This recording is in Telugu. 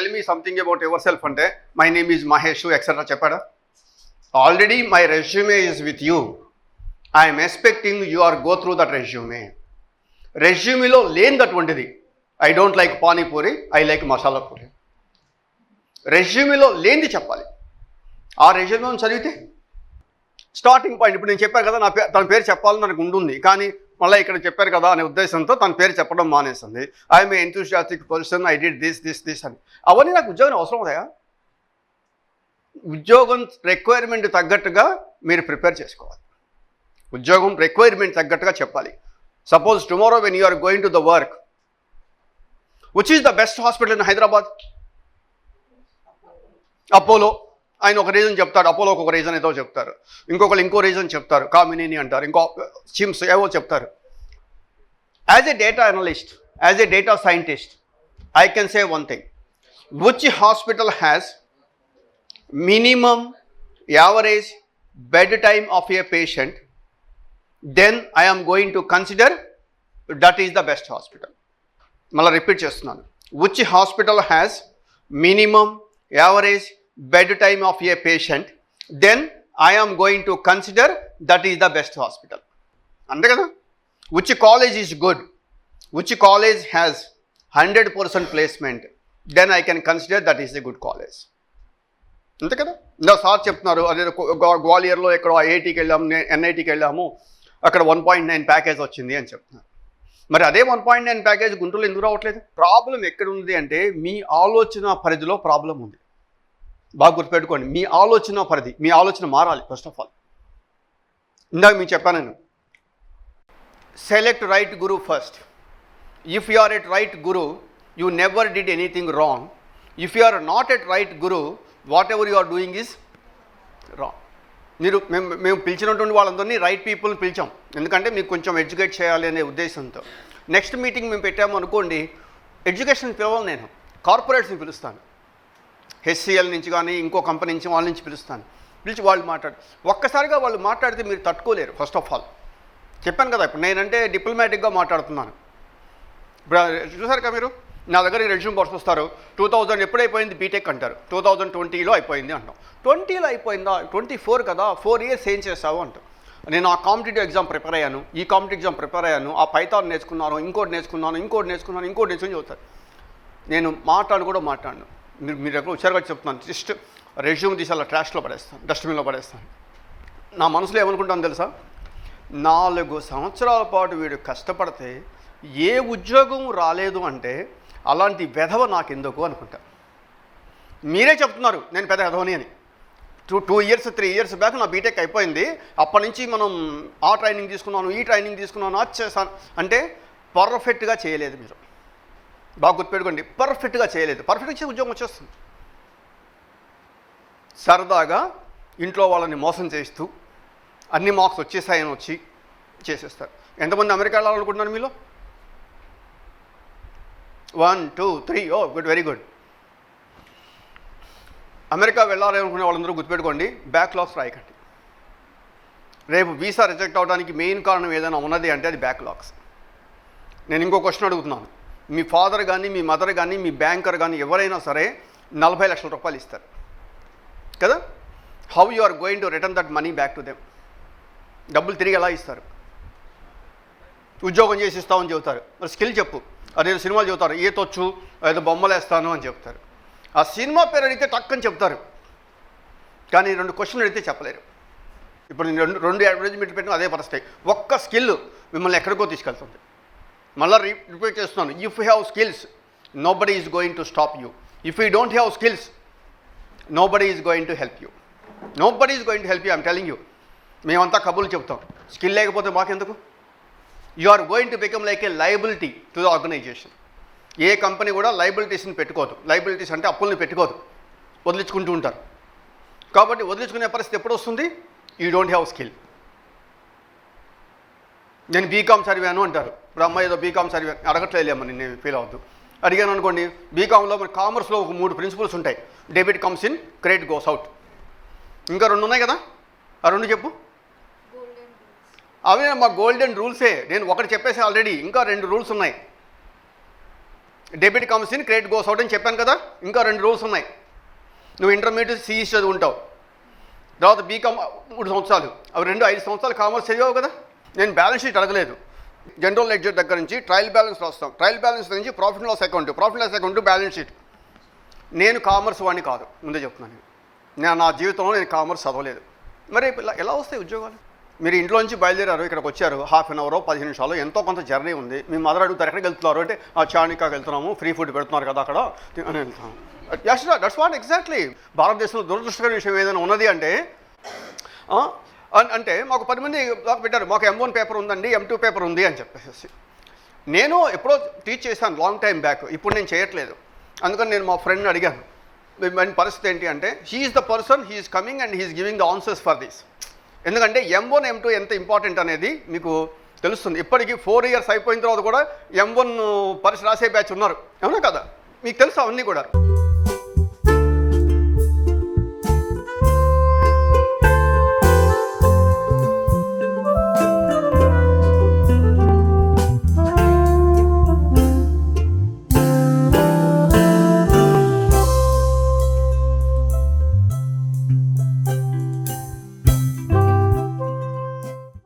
Tell me something about yourself అంటే my name is Mahesh etcetera చెప్పాడా? Already my resume is with you. I'm expecting you are go through that resume. రెజ్యూమేలో లేనిదటువంటిది I don't like panipuri, I like masala puri. రెజ్యూమేలో లేనిది చెప్పాలి. ఆ రెజ్యూమే చదివితే స్టార్టింగ్ పాయింట్ ఇప్పుడు నేను చెప్పాను కదా, తన పేరు చెప్పాలని నాకు ఉంటుంది, కానీ మళ్ళీ ఇక్కడ చెప్పారు కదా అనే ఉద్దేశంతో తన పేరు చెప్పడం మానేసింది. I'm a enthusiastic person, I did this అని. అవన్నీ నాకు ఉద్యోగం అవసరం అవుతాయా? ఉద్యోగం రిక్వైర్మెంట్ తగ్గట్టుగా మీరు ప్రిపేర్ చేసుకోవాలి. ఉద్యోగం రిక్వైర్మెంట్ తగ్గట్టుగా చెప్పాలి. Suppose tomorrow when you are going to the work, which is the best hospital in Hyderabad? Apollo. ఆయన ఒక రీజన్ చెప్తాడు, అపోలోకి ఒక రీజన్ ఏదో చెప్తారు, ఇంకొకరు ఇంకో రీజన్ చెప్తారు, కామినేని అంటారు, ఇంకో సిమ్స్ ఏవో చెప్తారు. As a data analyst, as a data scientist, I can say one thing. Which hospital has minimum average bed time of a patient, then I am going to consider that is the best hospital. Mala repeat chestunnanu. Which hospital has minimum average bed time of a patient, then I am going to consider that is the best hospital. Ante kada? Which college is good, which college has 100% placement, then I can consider that is a good college. అంతే కదా. ఇందా సార్ చెప్తున్నారు, అదే గ్వాలియర్లో ఎక్కడో ఐఐటీకి వెళ్ళాము, ఎన్ఐటీకి వెళ్ళాము, అక్కడ 1.9 ప్యాకేజ్ వచ్చింది అని చెప్తున్నారు. మరి అదే 1.9 ప్యాకేజ్ గుంటూరులో ఎందుకు రావట్లేదు? ప్రాబ్లం ఎక్కడ ఉంది అంటే మీ ఆలోచన పరిధిలో ప్రాబ్లం ఉంది. బాగా గుర్తుపెట్టుకోండి, మీ ఆలోచన పరిధి, మీ ఆలోచన మారాలి. ఫస్ట్ ఆఫ్ ఆల్ ఇందాక మీకు చెప్పాను నేను, select right guru first. If you are at right guru, you never did anything wrong. If you are not at right guru, whatever you are doing is wrong. మేము పిలిచినటువంటి వాళ్ళందరినీ రైట్ పీపుల్ని పిలిచాం, ఎందుకంటే మీకు కొంచెం ఎడ్యుకేట్ చేయాలి అనే ఉద్దేశంతో. నెక్స్ట్ మీటింగ్ మేము పెట్టాము అనుకోండి, ఎడ్యుకేషన్ పిలవాలి, నేను కార్పొరేట్స్ని పిలుస్తాను, హెచ్సిఎల్ నుంచి కానీ ఇంకో కంపెనీ నుంచి వాళ్ళ నుంచి పిలిచి వాళ్ళు ఒక్కసారిగా వాళ్ళు మాట్లాడితే మీరు తట్టుకోలేరు. ఫస్ట్ ఆఫ్ ఆల్ చెప్పాను కదా, ఇప్పుడు నేనంటే డిప్లొమాటిక్గా మాట్లాడుతున్నాను. ఇప్పుడు చూసారు కదా మీరు, నా దగ్గర రెజ్యూమ్ బాక్స్ వస్తారు, 2000 ఎప్పుడైపోయింది బీటెక్ అంటారు, 2020లో అయిపోయింది అంటాం. 20లో అయిపోయిందా? 24 కదా, 4 ఇయర్స్ ఏం చేస్తావు అంటాం. నేను ఆ కాంపిటేటివ్ ఎగ్జామ్ ప్రిపేర్ అయ్యాను, ఈ కాంపిటేటివ్ ఎగ్జామ్ ప్రిపేర్ అయ్యాను, ఆ పైథాన్ నేర్చుకున్నాను, ఇంకోటి నేర్చుకుని చదువుతారు. నేను మాట్లాడను. మీరు ఎక్కడ వచ్చారుగా చెప్తున్నాను, జస్ట్ రెజ్యూమ్ తీసి అలా ట్రాష్లో పడేస్తాను, డస్ట్బిన్లో పడేస్తాను. నా మనసులో ఏమనుకుంటాను తెలుసా, 4 సంవత్సరాల పాటు వీడు కష్టపడితే ఏ ఉద్యోగం రాలేదు అంటే అలాంటి వెధవ నాకెందుకు అనుకుంటా. మీరే చెప్తున్నారు నేను పెద్ద వెధవని అని. 2 ఇయర్స్ 3 ఇయర్స్ బ్యాక్ నా బీటెక్ అయిపోయింది, అప్పటి నుంచి మనం ఆ ట్రైనింగ్ తీసుకున్నాను, ఈ ట్రైనింగ్ తీసుకున్నాను, అది చేశాను అంటే పర్ఫెక్ట్గా చేయలేదు. మీరు బాగా గుర్తుపెట్టుకోండి, పర్ఫెక్ట్గా చేయలేదు. పర్ఫెక్ట్గా చేసి ఉద్యోగం వచ్చేస్తుంది. సరదాగా ఇంట్లో వాళ్ళని మోసం చేస్తూ అన్ని మార్క్స్ వచ్చేసాయని వచ్చి చేసేస్తారు. ఎంతమంది అమెరికా వెళ్ళాలనుకుంటున్నారు మీలో? 1 2 3 ఓ గుడ్, వెరీ గుడ్. అమెరికా వెళ్ళాలనుకునే వాళ్ళందరూ గుర్తుపెట్టుకోండి, బ్యాక్లాగ్స్ రాయకండి. రేపు వీసా రిజెక్ట్ అవడానికి మెయిన్ కారణం ఏదైనా ఉన్నది అంటే అది బ్యాక్లాగ్స్. నేను ఇంకో క్వశ్చన్ అడుగుతున్నాను, మీ ఫాదర్ కానీ, మీ మదర్ కానీ, మీ బ్యాంకర్ కానీ ఎవరైనా సరే 40 లక్షల రూపాయలు ఇస్తారు కదా, how you are going to return that money back to them? డబ్బులు తిరిగి ఎలా ఇస్తారు? ఉద్యోగం చేసి ఇస్తామని చెబుతారు, మరి స్కిల్ చెప్పు. అదేదో సినిమాలు చెబుతారు, ఈతొచ్చు, ఏదో బొమ్మలు వేస్తాను అని చెప్తారు. ఆ సినిమా పేరు అడిగితే టక్కని చెప్తారు, కానీ 2 క్వశ్చన్లు అడిగితే చెప్పలేరు. ఇప్పుడు నేను రెండు అడ్వర్టైజ్మెంట్లు పెట్టిన అదే పరిస్థితి. ఒక్క స్కిల్ మిమ్మల్ని ఎక్కడికో తీసుకెళ్తుంది. మళ్ళీ రిపీట్ చేస్తున్నాను, if you have skills nobody is going to stop you. If you don't have skills nobody is going to help you. Nobody is going to help you. I'm telling you. మేమంతా కబుర్లు చెప్తాం, స్కిల్ లేకపోతే మాకెందుకు? You are going to become like a liability to the organization. ఏ కంపెనీ కూడా లయబిలిటీస్ని పెట్టుకోదు. లయబిలిటీస్ అంటే అప్పుల్ని పెట్టుకోదు, వదిలించుకుంటూ ఉంటారు. కాబట్టి వదిలించుకునే పరిస్థితి ఎప్పుడు వస్తుంది? You don't have skill. నేను బీకామ్ చదివాను అంటారు. ఇప్పుడు అమ్మాయి ఏదో బీకామ్ చదివాను అడగట్లేమని నేను ఫీల్ అవ్వద్దు. అడిగాను అనుకోండి, బీకామ్లో మన కామర్స్లో ఒక 3 ప్రిన్సిపల్స్ ఉంటాయి. Debit comes in, credit goes out. ఇంకా 2 ఉన్నాయి కదా, ఆ 2 చెప్పు. అవి మా గోల్డెన్ రూల్సే. నేను ఒకటి చెప్పేసి ఆల్రెడీ, ఇంకా 2 రూల్స్ ఉన్నాయి. Debit comes in, credit goes out అని చెప్పాను కదా. ఇంకా 2 రూల్స్ ఉన్నాయి. నువ్వు ఇంటర్మీడియట్ సిఈసి చదువుకుంటావు, తర్వాత బీకామ్ 3 సంవత్సరాలు, అవి 5 సంవత్సరాలు కామర్స్ చదివావు కదా. నేను బ్యాలెన్స్ షీట్ అడగలేదు. జనరల్ లెడ్జర్ దగ్గర నుంచి ట్రయల్ బ్యాలెన్స్ రాస్తాం, ట్రయల్ బ్యాలెన్స్ నుంచి profit loss account, profit loss account, balance sheet. నేను కామర్స్ వాడిని కాదు, ముందే చెప్తున్నాను. నేను నా జీవితంలో నేను కామర్స్ చదవలేదు. మరి ఎలా వస్తాయి ఉద్యోగాలు? మీరు ఇంట్లో నుంచి బయలుదేరారు, ఇక్కడికి వచ్చారు, హాఫ్ అన్ అవర్ 15 నిమిషాలు ఎంతో కొంత జర్నీ ఉంది. మీ మదర్ అడుగుతారు ఎక్కడికి వెళ్తున్నారు అంటే, చాణికాకి వెళ్తున్నాము, ఫ్రీ ఫుడ్ పెడుతున్నారు కదా అక్కడ అని వెళ్తాము. That's what exactly. భారతదేశంలో దురదృష్టకర విషయం ఏదైనా ఉన్నది అంటే అంటే మాకు 10 మంది పెట్టారు, మాకు M1 పేపర్ ఉందండి, M2 పేపర్ ఉంది అని చెప్పేసి. నేను ఎప్పుడో టీచ్ చేశాను లాంగ్ టైం బ్యాక్, ఇప్పుడు నేను చేయట్లేదు. అందుకని నేను మా ఫ్రెండ్ని అడిగాను, పరిస్థితి ఏంటి అంటే, he's the person, he's coming and he's giving the answers for this. ఎందుకంటే M1 M2 ఎంత ఇంపార్టెంట్ అనేది మీకు తెలుస్తుంది. ఇప్పటికీ 4 ఇయర్స్ అయిపోయిన తర్వాత కూడా M1 పరీక్ష రాసే బ్యాచ్ ఉన్నారు, అవునా కదా? మీకు తెలుసు అవన్నీ కూడా.